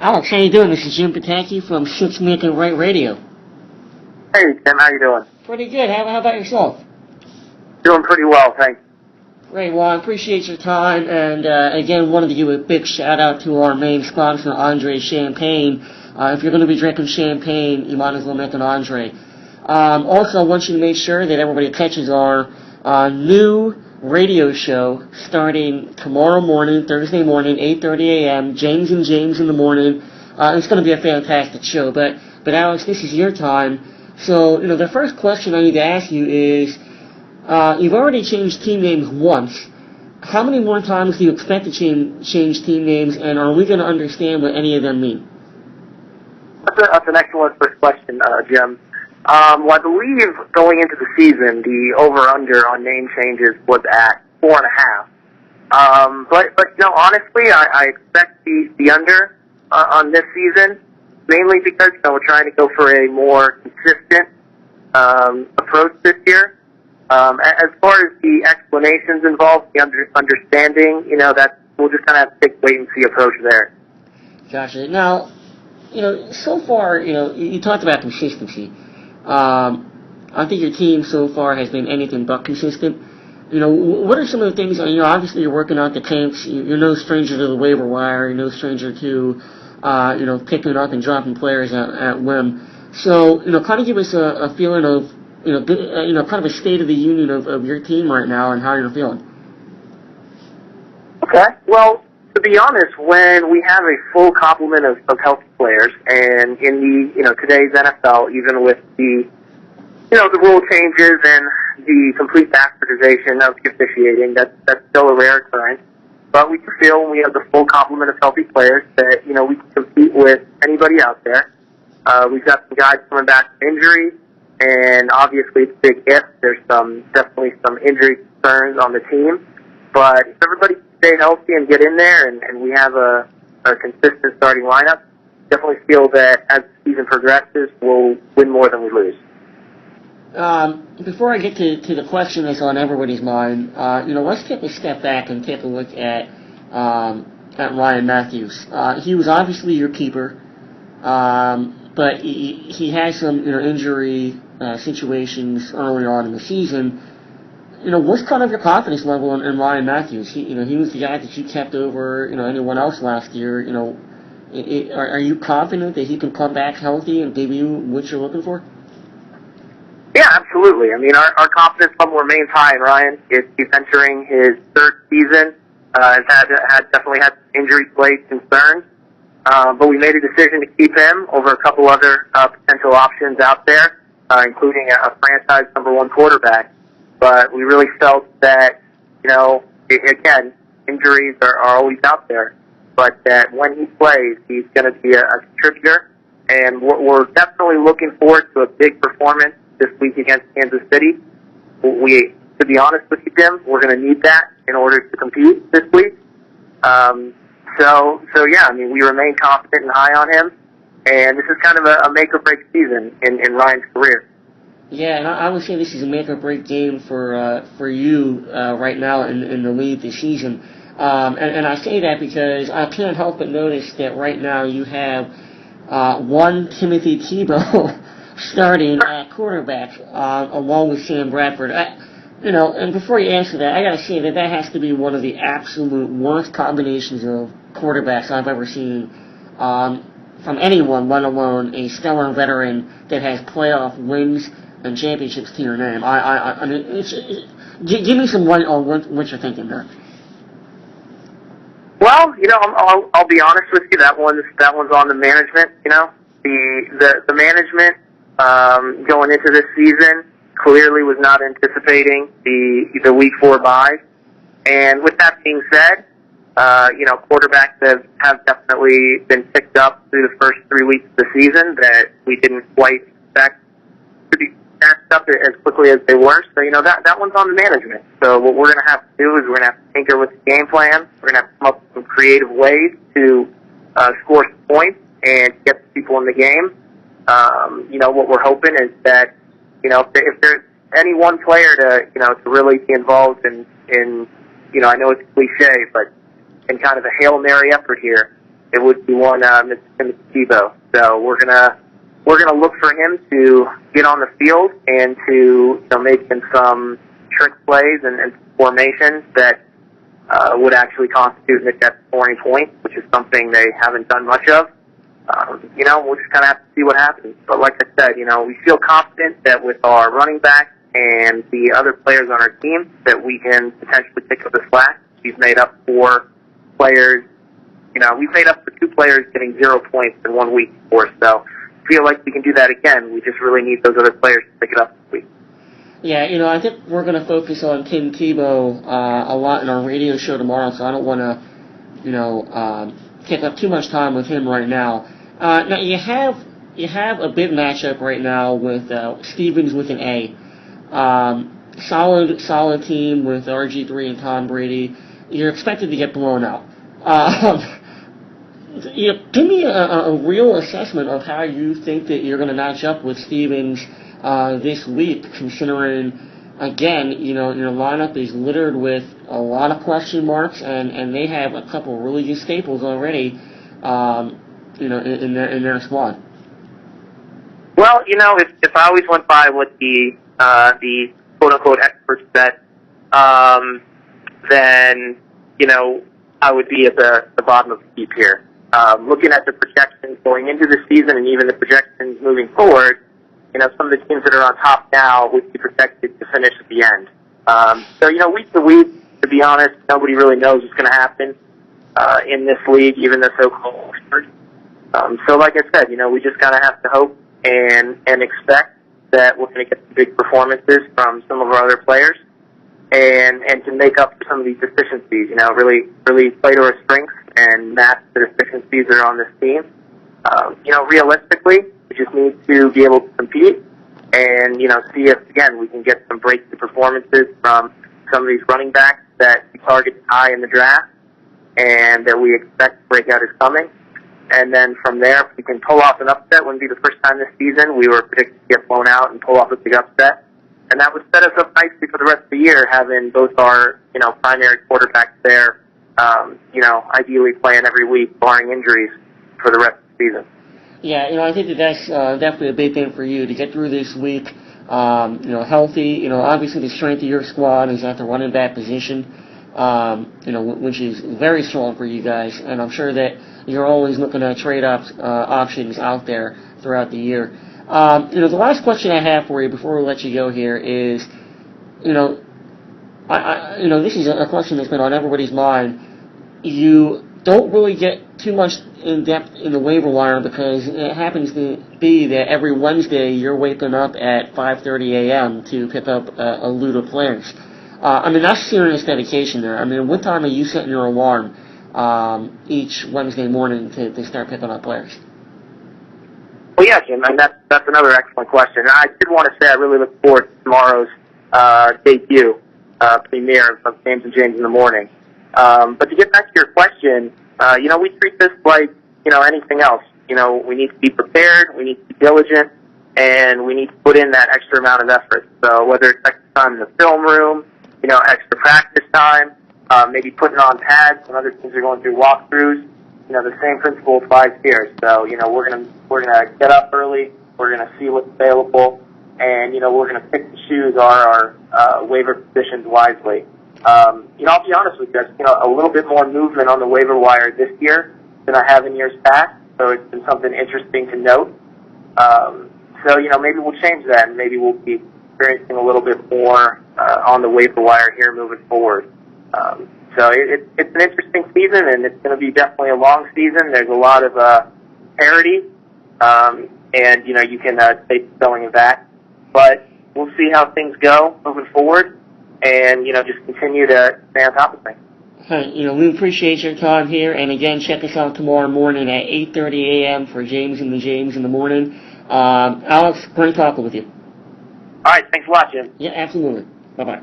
Alex, how you doing? This is Jim Pataki from Six Making Right Radio. Hey, Tim, how you doing? Pretty good. How about yourself? Doing pretty well, thanks. Great. Well, I appreciate your time, and again, wanted to give a big shout-out to our main sponsor, Andre Champagne. If you're going to be drinking champagne, you might as well make an Andre. Also, I want you to make sure that everybody catches our new radio show starting tomorrow morning, Thursday morning, 8:30 a.m., James and James in the morning. It's going to be a fantastic show. But Alex, this is your time. So, the first question I need to ask you is, you've already changed team names once. How many more times do you expect to change team names, and are we going to understand what any of them mean? That's an excellent first question, Jim. Well, I believe going into the season, the over-under on name changes was at 4.5. But honestly, I expect the under on this season, mainly because we're trying to go for a more consistent approach this year. As far as the explanations involved, the understanding, that we'll just kind of have to take a wait-and-see approach there. Gotcha. Now, so far, you talked about consistency. I think your team so far has been anything but consistent. What are some of the things, obviously you're working out the tanks, you're no stranger to the waiver wire, you're no stranger to, picking up and dropping players at whim. So, kind of give us a feeling of, kind of a state of the union of your team right now and how you're feeling. Okay. Well, to be honest, when we have a full complement of healthy players, and in the today's NFL, even with the the rule changes and the complete bastardization of officiating, that's still a rare occurrence. But we do feel when we have the full complement of healthy players that we can compete with anybody out there. We've got some guys coming back from injury, and obviously it's a big if. There's definitely some injury concerns on the team, but if everybody stay healthy and get in there, and we have a consistent starting lineup, definitely feel that as the season progresses, we'll win more than we lose. Before I get to the question that's on everybody's mind, let's take a step back and take a look at Ryan Matthews. He was obviously your keeper, but he had some injury situations early on in the season. What's kind of your confidence level in Ryan Matthews? He was the guy that you kept over, anyone else last year. Are you confident that he can come back healthy and give you what you're looking for? Yeah, absolutely. I mean, our confidence level remains high in Ryan. He's entering his third season. Has definitely had injury-related concerns, but we made a decision to keep him over a couple other potential options out there, including a franchise number one quarterback. But we really felt that, again, injuries are always out there, but that when he plays, he's going to be a contributor, and we're definitely looking forward to a big performance this week against Kansas City. To be honest with you, Jim, we're going to need that in order to compete this week. So yeah, I mean, we remain confident and high on him, and this is kind of a make-or-break season in Ryan's career. Yeah, and I would say this is a make-or-break game for you right now in the league this season. And I say that because I can't help but notice that right now you have one Timothy Tebow starting at quarterback along with Sam Bradford. And before you answer that, I got to say that has to be one of the absolute worst combinations of quarterbacks I've ever seen from anyone, let alone a stellar veteran that has playoff wins and championships to your name. I mean, give me some light on what you're thinking there. Well, I'll be honest with you. That one's on the management. The management going into this season clearly was not anticipating the Week 4 bye. And with that being said, quarterbacks have definitely been picked up through the first 3 weeks of the season that we didn't quite expect to be snatched up as quickly as they were. So, that one's on the management. So what we're going to have to do is we're going to have to tinker with the game plan. We're going to have to come up with some creative ways to score some points and get the people in the game. What we're hoping is that, if there's any one player to really be involved in I know it's cliche, but in kind of a Hail Mary effort here, it would be one Mr. Tebow. So we're gonna look for him to get on the field and to make some trick plays and formations that would actually constitute net scoring points, which is something they haven't done much of. We'll just kind of have to see what happens. But like I said, we feel confident that with our running back and the other players on our team that we can potentially pick up the slack. We've made up for players, we've made up for 2 players getting 0 points in 1 week before, so feel like we can do that again. We just really need those other players to pick it up this week. Yeah, I think we're going to focus on Tim Tebow a lot in our radio show tomorrow, so I don't want to, take up too much time with him right now. Now, you have a big matchup right now with Stevens with an A. Solid team with RG3 and Tom Brady. You're expected to get blown out. Give me a real assessment of how you think that you're going to match up with Stevens this week, considering, again, your lineup is littered with a lot of question marks, and they have a couple really good staples already, in their squad. Well, if I always went by what the quote-unquote experts said, then, I would be at the bottom of the heap here. Looking at the projections going into the season and even the projections moving forward, some of the teams that are on top now would be projected to finish at the end. So, week to week, to be honest, nobody really knows what's going to happen in this league, even the so-called experts. So like I said, we just kind of have to hope and expect that we're going to get some big performances from some of our other players and to make up for some of these deficiencies, really play to our strengths and match the deficiencies that are on this team. Realistically, we just need to be able to compete and, see if, again, we can get some breakthrough performances from some of these running backs that we target high in the draft and that we expect breakout is coming. And then from there, if we can pull off an upset, wouldn't be the first time this season we were predicted to get blown out and pull off a big upset. And that would set us up nicely for the rest of the year, having both our, primary quarterbacks there, ideally playing every week, barring injuries, for the rest of the season. Yeah, I think that's definitely a big thing for you to get through this week, healthy. Obviously the strength of your squad is at the running back position, which is very strong for you guys, and I'm sure that you're always looking at trade-off options out there throughout the year. The last question I have for you before we let you go here is, this is a question that's been on everybody's mind. You don't really get too much in depth in the waiver wire because it happens to be that every Wednesday you're waking up at 5:30 a.m. to pick up a load of players. That's serious dedication there. What time are you setting your alarm each Wednesday morning to start picking up players? Well, yeah, Jim, and that's another excellent question. I did want to say I really look forward to tomorrow's debut, premiere of James and James in the Morning. But to get back to your question, we treat this like, anything else. We need to be prepared, we need to be diligent, and we need to put in that extra amount of effort. So whether it's extra time in the film room, extra practice time, maybe putting on pads when other teams are going through walkthroughs, the same principle applies here. So, we're gonna get up early, we're gonna see what's available, and, we're gonna pick and choose our waiver positions wisely. I'll be honest with you, a little bit more movement on the waiver wire this year than I have in years past, so it's been something interesting to note. So, maybe we'll change that, and maybe we'll be experiencing a little bit more on the waiver wire here moving forward. So it's an interesting season, and it's going to be definitely a long season. There's a lot of parity, and, you can take spelling of that. But we'll see how things go moving forward, and, just continue to stay on top of things. Hey, we appreciate your time here, and again, check us out tomorrow morning at 8:30 a.m. for James in the Morning. Alex, great talking with you. All right, thanks a lot, Jim. Yeah, absolutely. Bye-bye.